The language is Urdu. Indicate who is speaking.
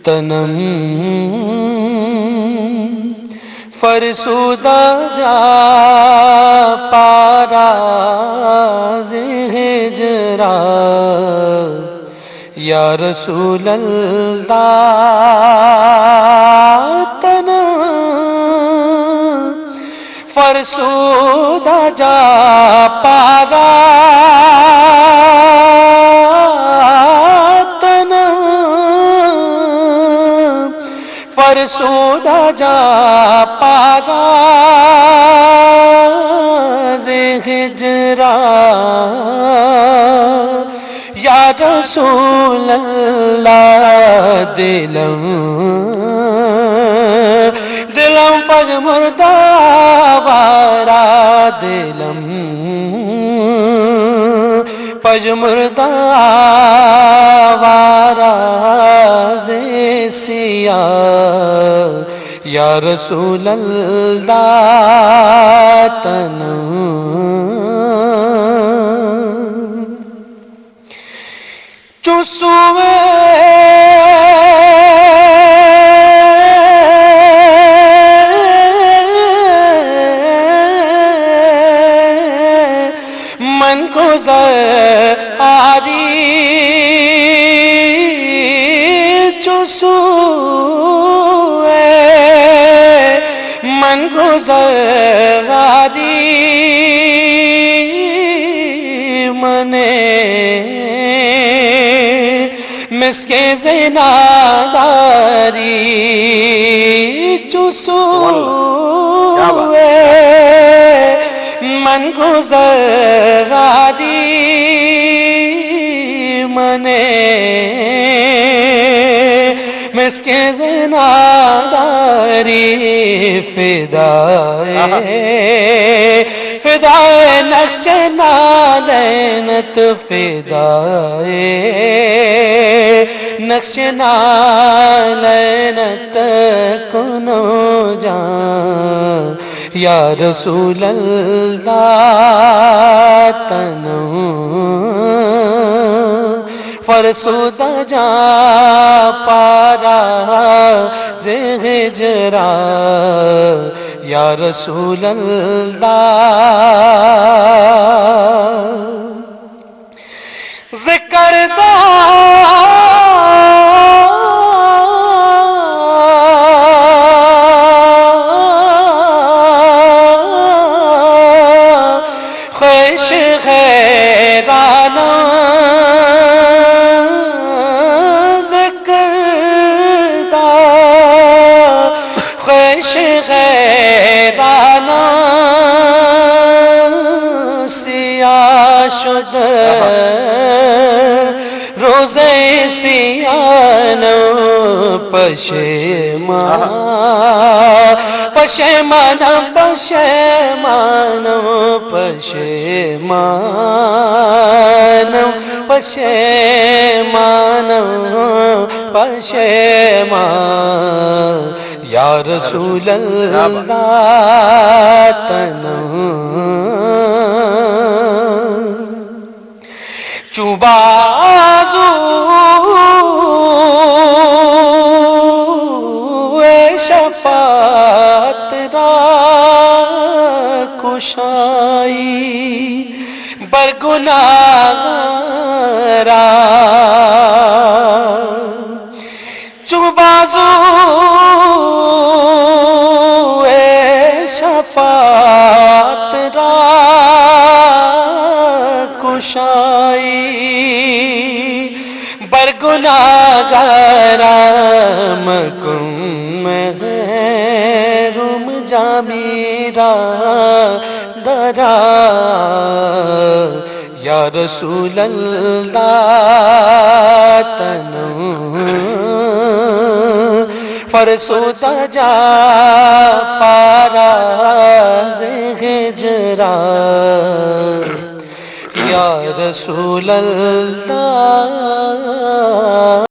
Speaker 1: تنم فرسودہ جا پاراز ہجرا یا رسول اللہ تنم فرسودہ جا پارا فرسودہ جا پاراز ہجرا یا رسول اللہ دلم پجمردہ وارا دلم پجمردہ وارا سیاہ یا رسول اللہ تنم چسوے من گزر آری چسوے من گزر آری منے مسک زناداری چسوے من گزر آری منے مسک زناداری فدائے نقش نالینت فدائے نقش نالینت کنو جان یا رسول اللہ تنم فرسودہ جا پاراز ہجرا یا رسول اللہ ذکر دا خوش خیرانہ ذکر دا خوش خیرانہ سیاہ شد روزے سیانو پشیمان پشیمان پشیمان پشیمان پشیمان پشیمان یا رسول اللہ تنم چوبازو شفاعت را کشائی برگناہگارا چوبازو شفاعت را کشائی برگناہگارا مکم محروم جامیرا درا یا رسول اللہ تنم فرسودہ جا پاراز ہجرا یا رسول اللہ